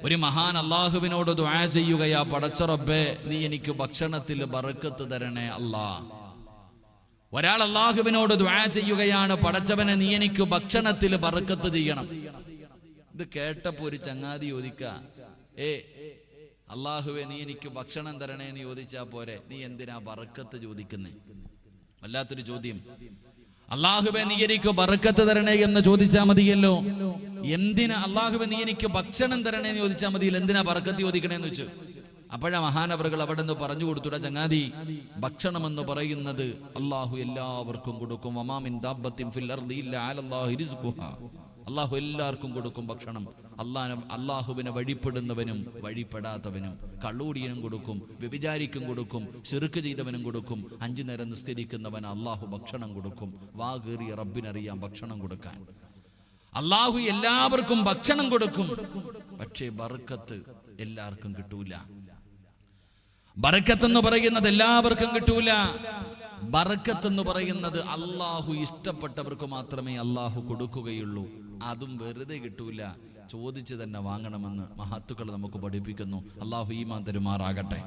ഒരു മഹാൻ അള്ളാഹുവിനോട് ദുആ ചെയ്യുകയാ, പടച്ച റബ്ബേ നീ എനിക്ക് ഭക്ഷണത്തിൽ ബറക്കത്ത് തരണേ അല്ലാ. ഒരാൾ അള്ളാഹുവിനോട് ദുആ ചെയ്യുകയാണ്, പടച്ചവനെ നീ എനിക്ക് ഭക്ഷണത്തിൽ ബറക്കത്ത് ചെയ്യണം. ഇത് കേട്ടപ്പോ ഒരു ചങ്ങാതി ചോദിക്ക, അള്ളാഹുവെ നീ എനിക്ക് ഭക്ഷണം തരണേ എന്ന് ചോദിച്ചാ പോരെ, നീ എന്തിനാ ബറക്കത്ത് ചോദിക്കുന്നേ? വല്ലാത്തൊരു ചോദ്യം. അള്ളാഹുവെ നീ എനിക്ക് ബറക്കത്ത് തരണേ എന്ന് ചോദിച്ചാൽ മതിയല്ലോ, എന്തിനാ അള്ളാഹുവെ നീ എനിക്ക് ഭക്ഷണം തരണേ എന്ന് ചോദിച്ചാൽ മതിയല്ലോ, എന്തിനാ ബറക്കത്ത് ചോദിക്കണേന്ന് വെച്ചു. അപ്പോഴാ മഹാനവറുകൾ അവിടെ നിന്ന് പറഞ്ഞു കൊടുത്തുട, ചങ്ങാതി ഭക്ഷണം എന്ന് പറയുന്നത് അള്ളാഹു എല്ലാവർക്കും കൊടുക്കും. വമാ മിൻ ദാബത്തിൻ ഫിൽ അർദി ഇല്ലാ അലല്ലാഹി റിസ്ഖുഹാ. അള്ളാഹു എല്ലാവർക്കും കൊടുക്കും ഭക്ഷണം. അള്ളാഹുവിനെ വഴിപ്പെടുന്നവനും വഴിപ്പെടാത്തവനും, കള്ളൂടിയനും കൊടുക്കും, വ്യഭിചാരിക്കും കൊടുക്കും, ശിർക്ക് ചെയ്തവനും കൊടുക്കും, 5 നേരം നിസ്കരിക്കുന്നവൻ അള്ളാഹു ഭക്ഷണം കൊടുക്കും. വാ കീറിയ റബ്ബിനറിയാം ഭക്ഷണം കൊടുക്കാൻ. അള്ളാഹു എല്ലാവർക്കും ഭക്ഷണം കൊടുക്കും, പക്ഷേ ബർക്കത്ത് എല്ലാവർക്കും കിട്ടൂല. ബർക്കത്ത് എന്ന് പറയുന്നത് എല്ലാവർക്കും കിട്ടൂല. ബർക്കത്ത് എന്ന് പറയുന്നത് അള്ളാഹു ഇഷ്ടപ്പെട്ടവർക്ക് മാത്രമേ അള്ളാഹു കൊടുക്കുകയുള്ളൂ. അതും വെറുതെ കിട്ടൂല, ചോദിച്ചു തന്നെ വാങ്ങണമെന്ന് മഹത്തുക്കൾ നമുക്ക് പഠിപ്പിക്കുന്നു. അള്ളാഹു ഈമാൻ തരുമാറാകട്ടെ.